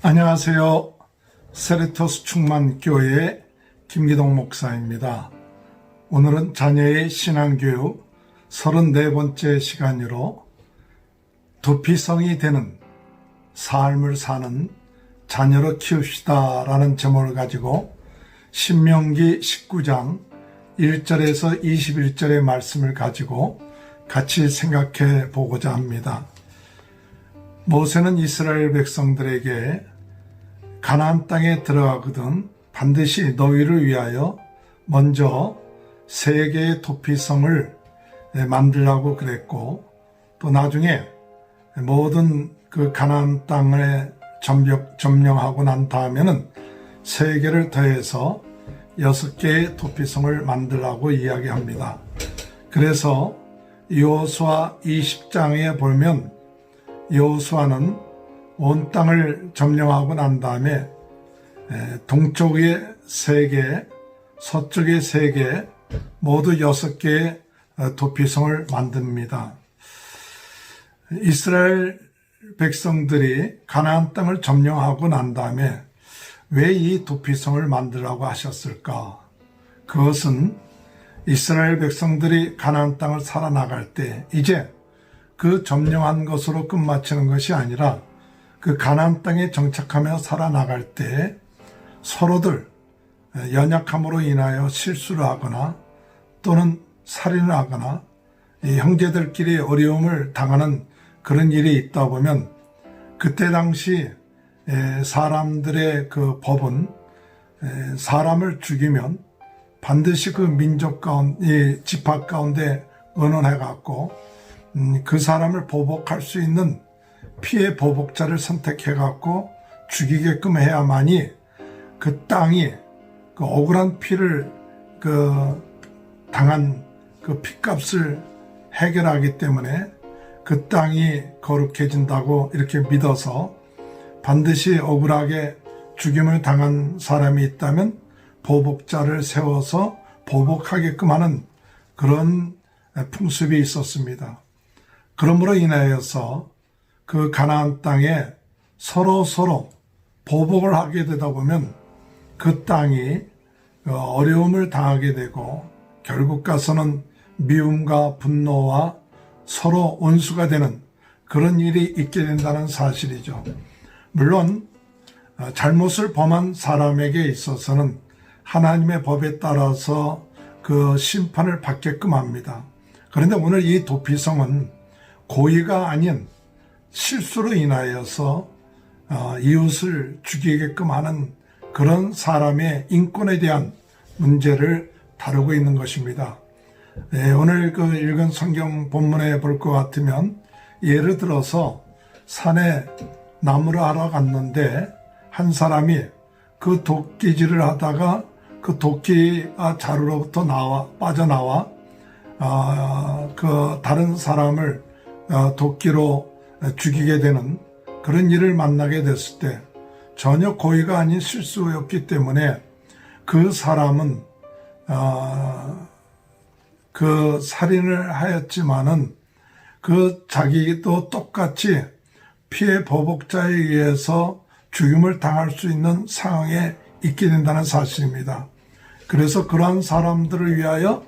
안녕하세요. 세레토스 충만교회 김기동 목사입니다. 오늘은 자녀의 신앙교육 34번째 시간으로 도피성이 되는 삶을 사는 자녀로 키웁시다 라는 제목을 가지고 신명기 19장 1절에서 21절의 말씀을 가지고 같이 생각해 보고자 합니다. 모세는 이스라엘 백성들에게 가나안 땅에 들어가거든 반드시 너희를 위하여 먼저 3개의 도피성을 만들라고 그랬고, 또 나중에 모든 그 가나안 땅을 점령하고 난 다음에는 3개를 더해서 6개의 도피성을 만들라고 이야기합니다. 그래서 여호수아 20장에 보면 여호수아는 온 땅을 점령하고 난 다음에 동쪽에 3개, 서쪽에 3개, 모두 6개의 도피성을 만듭니다. 이스라엘 백성들이 가나안 땅을 점령하고 난 다음에 왜 이 도피성을 만들라고 하셨을까? 그것은 이스라엘 백성들이 가나안 땅을 살아나갈 때 이제 그 점령한 것으로 끝마치는 것이 아니라 그 가나안 땅에 정착하며 살아나갈 때 서로들 연약함으로 인하여 실수를 하거나 또는 살인을 하거나 형제들끼리 어려움을 당하는 그런 일이 있다 보면 그때 당시 사람들의 그 법은 사람을 죽이면 반드시 그 민족 가운데, 지파 가운데 의논해갖고 그 사람을 보복할 수 있는 피해 보복자를 선택해갖고 죽이게끔 해야만이 그 땅이 그 억울한 피를 당한 그 피값을 해결하기 때문에 그 땅이 거룩해진다고 이렇게 믿어서 반드시 억울하게 죽임을 당한 사람이 있다면 보복자를 세워서 보복하게끔 하는 그런 풍습이 있었습니다. 그러므로 인하여서 그 가나안 땅에 서로 보복을 하게 되다 보면 그 땅이 어려움을 당하게 되고 결국 가서는 미움과 분노와 서로 원수가 되는 그런 일이 있게 된다는 사실이죠. 물론 잘못을 범한 사람에게 있어서는 하나님의 법에 따라서 그 심판을 받게끔 합니다. 그런데 오늘 이 도피성은 고의가 아닌 실수로 인하여서 이웃을 죽이게끔 하는 그런 사람의 인권에 대한 문제를 다루고 있는 것입니다. 오늘 그 읽은 성경 본문에 볼 것 같으면 예를 들어서 산에 나무를 하러 갔는데 한 사람이 그 도끼질을 하다가 그 도끼가 자루로부터 빠져나와 그 다른 사람을 도끼로 죽이게 되는 그런 일을 만나게 됐을 때 전혀 고의가 아닌 실수였기 때문에 그 사람은 그 살인을 하였지만은 그 자기도 똑같이 피해 보복자에 의해서 죽임을 당할 수 있는 상황에 있게 된다는 사실입니다. 그래서 그러한 사람들을 위하여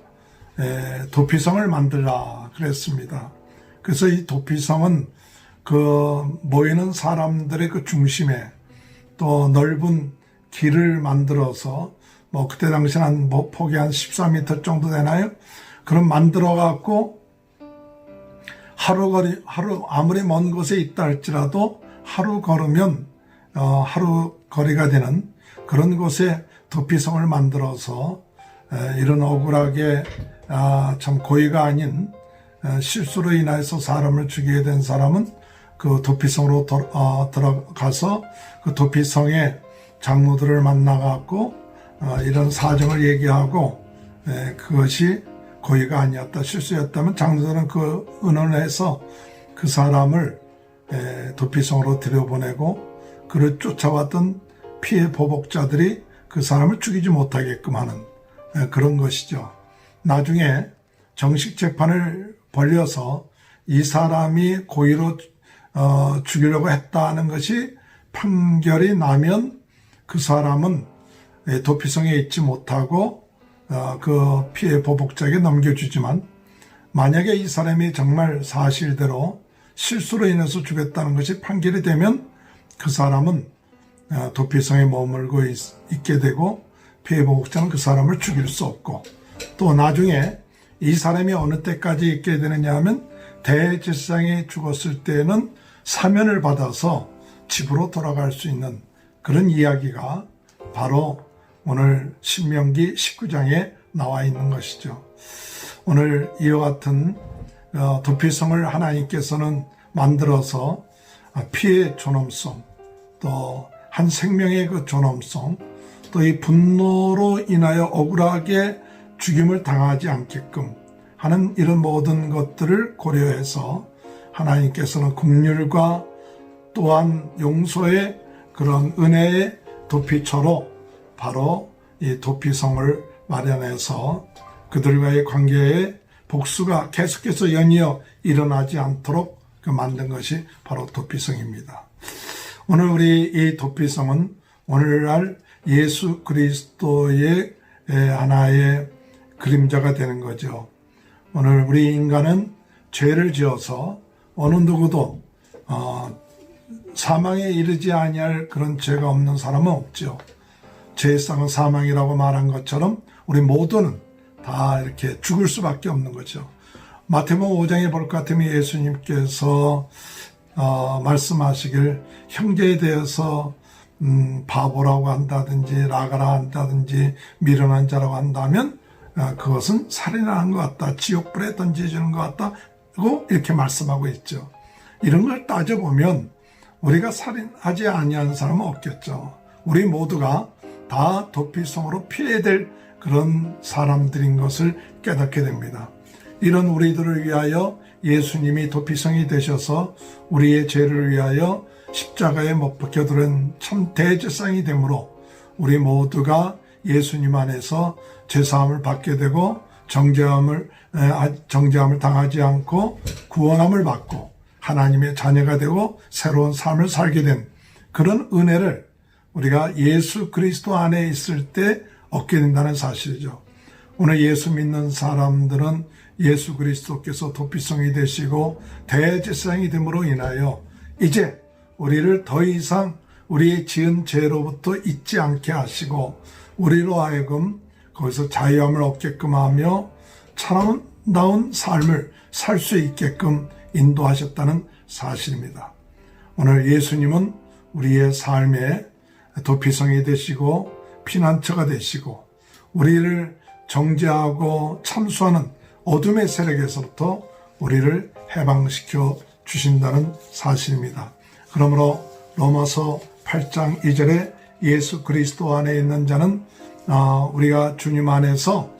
도피성을 만들라 그랬습니다. 그래서 이 도피성은 그 모이는 사람들의 그 중심에 또 넓은 길을 만들어서 그때 당시는 폭이 한 14m 정도 되나요? 그럼 만들어 갖고 하루 아무리 먼 곳에 있다 할지라도 하루 걸으면 하루 거리가 되는 그런 곳에 도피성을 만들어서 이런 억울하게 참 고의가 아닌 실수로 인해서 사람을 죽이게 된 사람은 그 도피성으로 들어가서 그 도피성의 장로들을 만나갖고 이런 사정을 얘기하고 그것이 고의가 아니었다, 실수였다면 장로들은 그 의논을 해서 그 사람을 도피성으로 들여보내고 그를 쫓아왔던 피해 보복자들이 그 사람을 죽이지 못하게끔 하는 그런 것이죠. 나중에 정식 재판을 벌려서 이 사람이 고의로 죽이려고 했다는 것이 판결이 나면 그 사람은 도피성에 있지 못하고 그 피해 보복자에게 넘겨주지만, 만약에 이 사람이 정말 사실대로 실수로 인해서 죽였다는 것이 판결이 되면 그 사람은 도피성에 머물고 있게 되고, 피해 보복자는 그 사람을 죽일 수 없고, 또 나중에 이 사람이 어느 때까지 있게 되느냐 하면 대제사장이 죽었을 때는 사면을 받아서 집으로 돌아갈 수 있는 그런 이야기가 바로 오늘 신명기 19장에 나와 있는 것이죠. 오늘 이와 같은 도피성을 하나님께서는 만들어서 피해 존엄성, 또 한 생명의 그 존엄성, 또 이 분노로 인하여 억울하게 죽임을 당하지 않게끔 하는 이런 모든 것들을 고려해서 하나님께서는 긍휼과 또한 용서의 그런 은혜의 도피처로 바로 이 도피성을 마련해서 그들과의 관계에 복수가 계속해서 연이어 일어나지 않도록 만든 것이 바로 도피성입니다. 오늘 우리 이 도피성은 오늘날 예수 그리스도의 하나의 그림자가 되는 거죠. 오늘 우리 인간은 죄를 지어서 어느 누구도 사망에 이르지 아니할 그런 죄가 없는 사람은 없죠. 죄상은 사망이라고 말한 것처럼 우리 모두는 다 이렇게 죽을 수밖에 없는 거죠. 마태복음 5장에 볼 것 같으면 예수님께서 말씀하시길 형제에 대해서 바보라고 한다든지 라가라 한다든지 미련한 자라고 한다면 그것은 살인한 것 같다, 지옥불에 던져주는 것 같다고 이렇게 말씀하고 있죠. 이런 걸 따져보면 우리가 살인하지 아니하는 사람은 없겠죠. 우리 모두가 다 도피성으로 피해야 될 그런 사람들인 것을 깨닫게 됩니다. 이런 우리들을 위하여 예수님이 도피성이 되셔서 우리의 죄를 위하여 십자가에 못 박혀들은 참 대제사장이 되므로 우리 모두가 예수님 안에서 죄사함을 받게 되고 정죄함을 당하지 않고 구원함을 받고 하나님의 자녀가 되고 새로운 삶을 살게 된 그런 은혜를 우리가 예수 그리스도 안에 있을 때 얻게 된다는 사실이죠. 오늘 예수 믿는 사람들은 예수 그리스도께서 도피성이 되시고 대제사장이 됨으로 인하여 이제 우리를 더 이상 우리의 지은 죄로부터 잊지 않게 하시고 우리로 하여금 거기서 자유함을 얻게끔 하며 참다운 삶을 살 수 있게끔 인도하셨다는 사실입니다. 오늘 예수님은 우리의 삶에 도피성이 되시고 피난처가 되시고 우리를 정죄하고 참수하는 어둠의 세력에서부터 우리를 해방시켜 주신다는 사실입니다. 그러므로 로마서 8장 2절에 예수 그리스도 안에 있는 자는 우리가 주님 안에서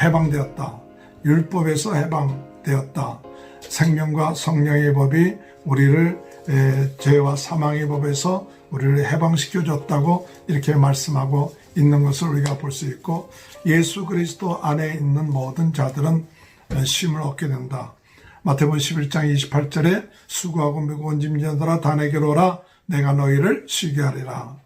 해방되었다. 율법에서 해방되었다. 생명과 성령의 법이 우리를 죄와 사망의 법에서 우리를 해방시켜 줬다고 이렇게 말씀하고 있는 것을 우리가 볼 수 있고, 예수 그리스도 안에 있는 모든 자들은 쉼을 얻게 된다. 마태복음 11장 28절에 수고하고 무거운 짐자들아 다 내게로 오라 내가 너희를 쉬게 하리라.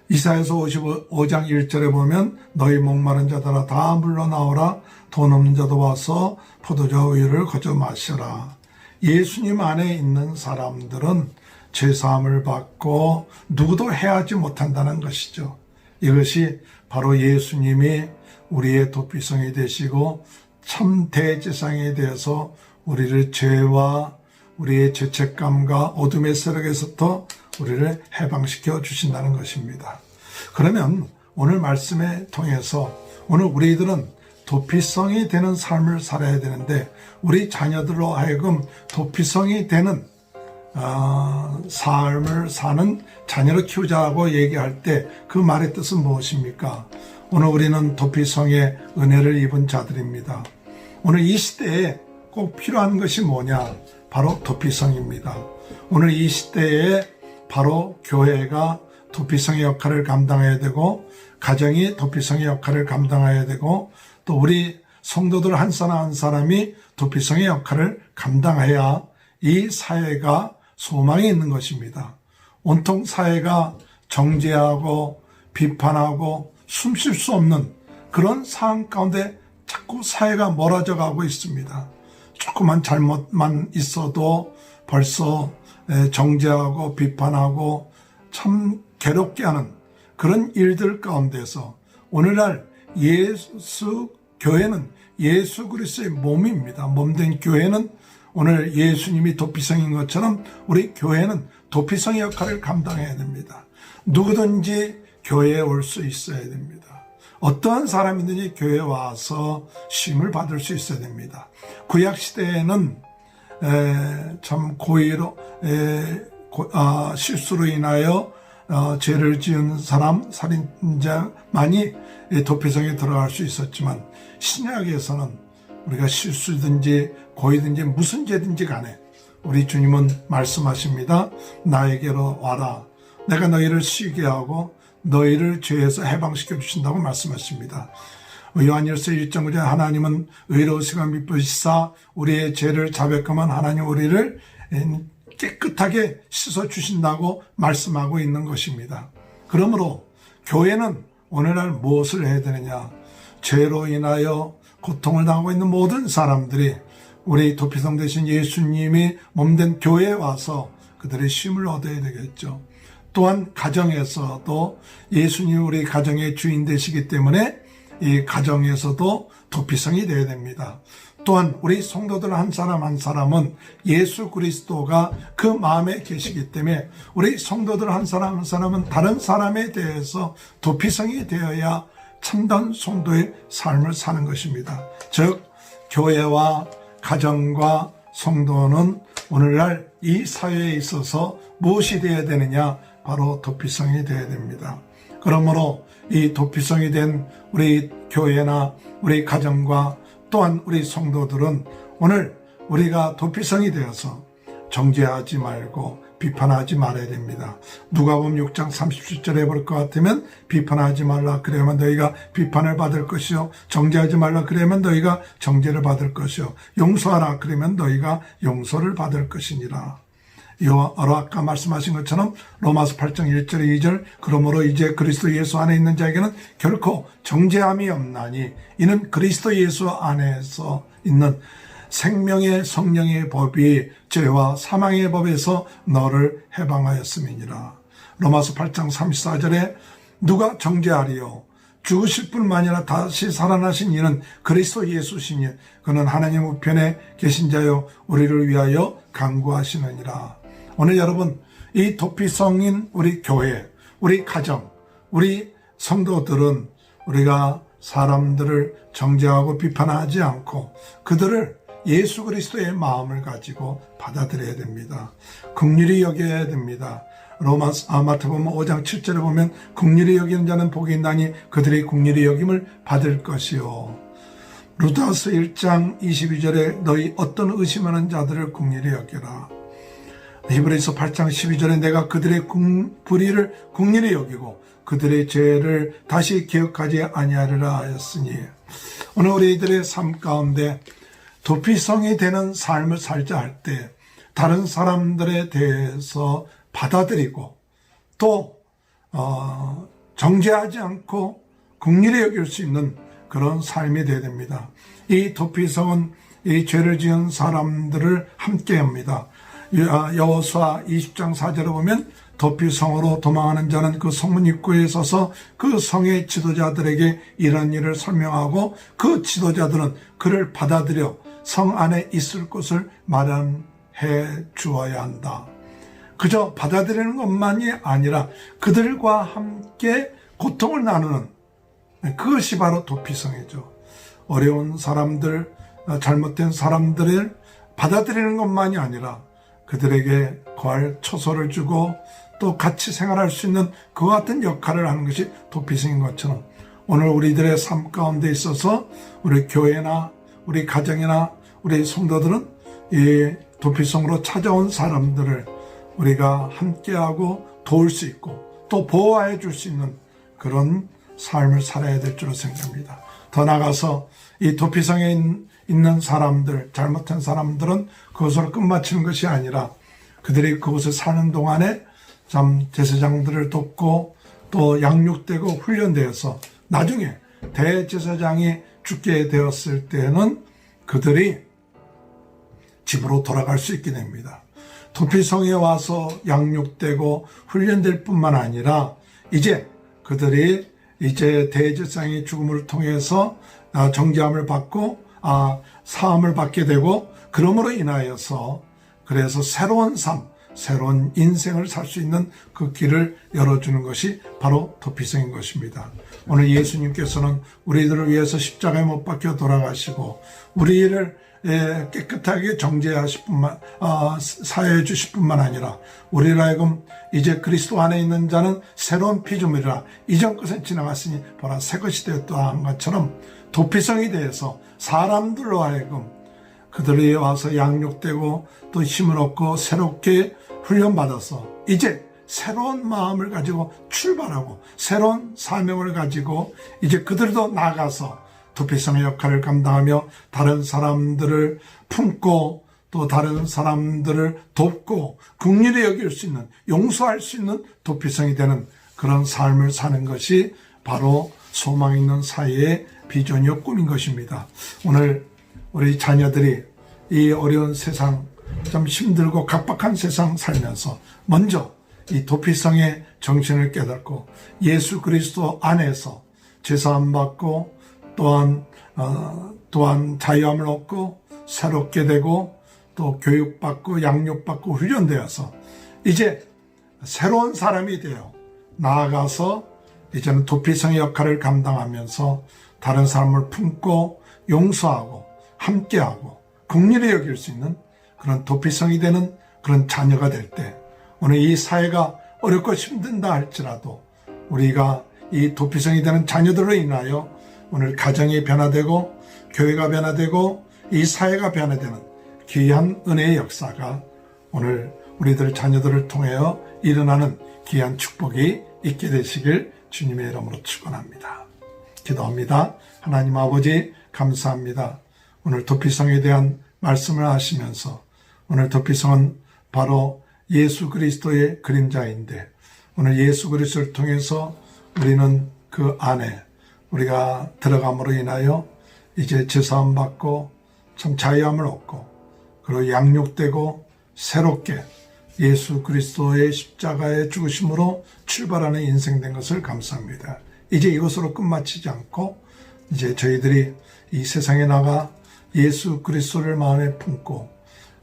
이사야서 55장 1절에 보면 너희 목마른 자들아 다 물러나오라 돈 없는 자도 와서 포도주 우유를 거저 마셔라. 예수님 안에 있는 사람들은 죄사함을 받고 누구도 해하지 못한다는 것이죠. 이것이 바로 예수님이 우리의 도피성이 되시고 참 대제사장에 대해서 우리를 죄와 우리의 죄책감과 어둠의 세력에서부터 우리를 해방시켜 주신다는 것입니다. 그러면 오늘 말씀에 통해서 오늘 우리들은 도피성이 되는 삶을 살아야 되는데 우리 자녀들로 하여금 도피성이 되는 삶을 사는 자녀를 키우자고 얘기할 때 그 말의 뜻은 무엇입니까? 오늘 우리는 도피성의 은혜를 입은 자들입니다. 오늘 이 시대에 꼭 필요한 것이 뭐냐? 바로 도피성입니다. 오늘 이 시대에 바로 교회가 도피성의 역할을 감당해야 되고 가정이 도피성의 역할을 감당해야 되고 또 우리 성도들 한 사람 한 사람이 도피성의 역할을 감당해야 이 사회가 소망이 있는 것입니다. 온통 사회가 정죄하고 비판하고 숨 쉴 수 없는 그런 상황 가운데 자꾸 사회가 멀어져 가고 있습니다. 조그만 잘못만 있어도 벌써 정죄하고 비판하고 참 괴롭게 하는 그런 일들 가운데서 오늘날 교회는 예수 그리스도의 몸입니다. 몸된 교회는 오늘 예수님이 도피성인 것처럼 우리 교회는 도피성의 역할을 감당해야 됩니다. 누구든지 교회에 올 수 있어야 됩니다. 어떠한 사람이든지 교회에 와서 쉼을 받을 수 있어야 됩니다. 구약시대에는 참 고의로 실수로 인하여 죄를 지은 사람, 살인자만이 도피성에 들어갈 수 있었지만 신약에서는 우리가 실수든지 고의든지 무슨 죄든지 간에 우리 주님은 말씀하십니다. 나에게로 와라. 내가 너희를 쉬게 하고 너희를 죄에서 해방시켜 주신다고 말씀하십니다. 요한일서 1.9절 하나님은 의로우시고 미쁘시사 우리의 죄를 자백하면 하나님 우리를 깨끗하게 씻어주신다고 말씀하고 있는 것입니다. 그러므로 교회는 오늘날 무엇을 해야 되느냐? 죄로 인하여 고통을 당하고 있는 모든 사람들이 우리 도피성 되신 예수님이 몸된 교회에 와서 그들의 쉼을 얻어야 되겠죠. 또한 가정에서도 예수님이 우리 가정의 주인 되시기 때문에 이 가정에서도 도피성이 되어야 됩니다. 또한 우리 성도들 한 사람 한 사람은 예수 그리스도가 그 마음에 계시기 때문에 우리 성도들 한 사람 한 사람은 다른 사람에 대해서 도피성이 되어야 참된 성도의 삶을 사는 것입니다. 즉 교회와 가정과 성도는 오늘날 이 사회에 있어서 무엇이 되어야 되느냐? 바로 도피성이 되어야 됩니다. 그러므로 이 도피성이 된 우리 교회나 우리 가정과 또한 우리 성도들은 오늘 우리가 도피성이 되어서 정죄하지 말고 비판하지 말아야 됩니다. 누가복음 6장 37절에 볼 것 같으면 비판하지 말라 그래야만 너희가 비판을 받을 것이요 정죄하지 말라 그래야만 너희가 정죄를 받을 것이요 용서하라 그러면 너희가 용서를 받을 것이니라. 이와 아까 말씀하신 것처럼 로마서 8장 1절 2절 그러므로 이제 그리스도 예수 안에 있는 자에게는 결코 정죄함이 없나니 이는 그리스도 예수 안에서 있는 생명의 성령의 법이 죄와 사망의 법에서 너를 해방하였음이니라. 로마서 8장 34절에 누가 정죄하리요 죽으실 뿐만 아니라 다시 살아나신 이는 그리스도 예수시니 그는 하나님 우편에 계신 자요 우리를 위하여 간구하시느니라. 오늘 여러분 이 도피성인 우리 교회, 우리 가정, 우리 성도들은 우리가 사람들을 정죄하고 비판하지 않고 그들을 예수 그리스도의 마음을 가지고 받아들여야 됩니다. 긍휼히 여겨야 됩니다. 마태복음 5장 7절에 보면 긍휼히 여기는 자는 복이 있나니 그들의 긍휼히 여김을 받을 것이요. 루다서 1장 22절에 너희 어떤 의심하는 자들을 긍휼히 여겨라. 히브리서 8장 12절에 내가 그들의 불의를 긍휼히 여기고 그들의 죄를 다시 기억하지 아니하리라 하였으니 오늘 우리들의 삶 가운데 도피성이 되는 삶을 살자 할 때 다른 사람들에 대해서 받아들이고 또 정죄하지 않고 긍휼히 여길 수 있는 그런 삶이 되어야 됩니다. 이 도피성은 이 죄를 지은 사람들을 함께합니다. 여호수아 20장 4절에 보면 도피성으로 도망하는 자는 그 성문 입구에 서서 그 성의 지도자들에게 이런 일을 설명하고 그 지도자들은 그를 받아들여 성 안에 있을 곳을 마련해 주어야 한다. 그저 받아들이는 것만이 아니라 그들과 함께 고통을 나누는 그것이 바로 도피성이죠. 어려운 사람들, 잘못된 사람들을 받아들이는 것만이 아니라 그들에게 거할 초소를 주고 또 같이 생활할 수 있는 그와 같은 역할을 하는 것이 도피성인 것처럼 오늘 우리들의 삶 가운데 있어서 우리 교회나 우리 가정이나 우리 성도들은 이 도피성으로 찾아온 사람들을 우리가 함께하고 도울 수 있고 또 보호해 줄 수 있는 그런 삶을 살아야 될 줄로 생각합니다. 더 나아가서 이 도피성에 있는 사람들, 잘못한 사람들은 그것으로 끝마치는 것이 아니라 그들이 그곳에 사는 동안에 참 제사장들을 돕고 또 양육되고 훈련되어서 나중에 대제사장이 죽게 되었을 때는 그들이 집으로 돌아갈 수 있게 됩니다. 도피성에 와서 양육되고 훈련될 뿐만 아니라 이제 그들이 이제 대제사장의 죽음을 통해서 정죄함을 받고 사함을 받게 되고 그러므로 인하여서 그래서 새로운 삶, 새로운 인생을 살 수 있는 그 길을 열어주는 것이 바로 도피성인 것입니다. 오늘 예수님께서는 우리들을 위해서 십자가에 못 박혀 돌아가시고 우리를 깨끗하게 정죄하실 뿐만 사해해 주실 뿐만 아니라 우리를 하여금 이제 그리스도 안에 있는 자는 새로운 피조물이라 이전 것은 지나갔으니 보라 새 것이 되었다 한 것처럼 도피성이 대해서 사람들로 하여금 그들이 와서 양육되고 또 힘을 얻고 새롭게 훈련받아서 이제 새로운 마음을 가지고 출발하고 새로운 사명을 가지고 이제 그들도 나가서 도피성의 역할을 감당하며 다른 사람들을 품고 또 다른 사람들을 돕고 긍휼히 여길 수 있는 용서할 수 있는 도피성이 되는 그런 삶을 사는 것이 바로 소망 있는 사회의 비전이요 꿈인 것입니다. 오늘 우리 자녀들이 이 어려운 세상 좀 힘들고 각박한 세상 살면서 먼저 이 도피성의 정신을 깨닫고 예수 그리스도 안에서 제사함 받고 또한 자유함을 얻고 새롭게 되고 또 교육받고 양육받고 훈련되어서 이제 새로운 사람이 되어 나아가서 이제는 도피성의 역할을 감당하면서 다른 사람을 품고 용서하고 함께하고 긍휼히 여길 수 있는 그런 도피성이 되는 그런 자녀가 될 때 오늘 이 사회가 어렵고 힘든다 할지라도 우리가 이 도피성이 되는 자녀들로 인하여 오늘 가정이 변화되고 교회가 변화되고 이 사회가 변화되는 귀한 은혜의 역사가 오늘 우리들 자녀들을 통하여 일어나는 귀한 축복이 있게 되시길 주님의 이름으로 축원합니다. 기도합니다. 하나님 아버지 감사합니다. 오늘 도피성에 대한 말씀을 하시면서 오늘 도피성은 바로 예수 그리스도의 그림자인데 오늘 예수 그리스도를 통해서 우리는 그 안에 우리가 들어감으로 인하여 이제 제사함 받고 참 자유함을 얻고 그리고 양육되고 새롭게 예수 그리스도의 십자가의 죽으심으로 출발하는 인생 된 것을 감사합니다. 이제 이것으로 끝마치지 않고 이제 저희들이 이 세상에 나가 예수 그리스도를 마음에 품고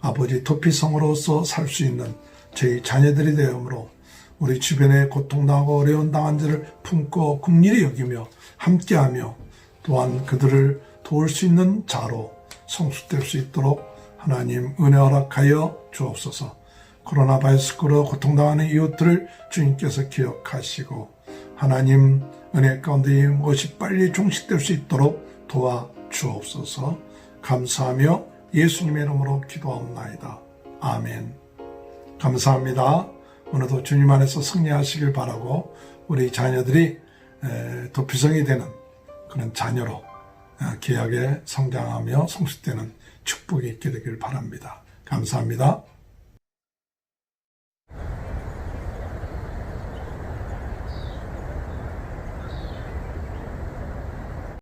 아버지 도피성으로서 살 수 있는 저희 자녀들이 되므로 우리 주변에 고통당하고 어려운 당한 자를 품고 긍휼히 여기며 함께하며 또한 그들을 도울 수 있는 자로 성숙될 수 있도록 하나님 은혜 허락하여 주옵소서. 코로나 바이러스로 고통당하는 이웃들을 주님께서 기억하시고 하나님 은혜 가운데 무엇이 빨리 종식될 수 있도록 도와주옵소서. 감사하며 예수님의 이름으로 기도하옵나이다. 아멘. 감사합니다. 오늘도 주님 안에서 승리하시길 바라고 우리 자녀들이 도피성이 되는 그런 자녀로 귀하게 성장하며 성숙되는 축복이 있게 되길 바랍니다. 감사합니다.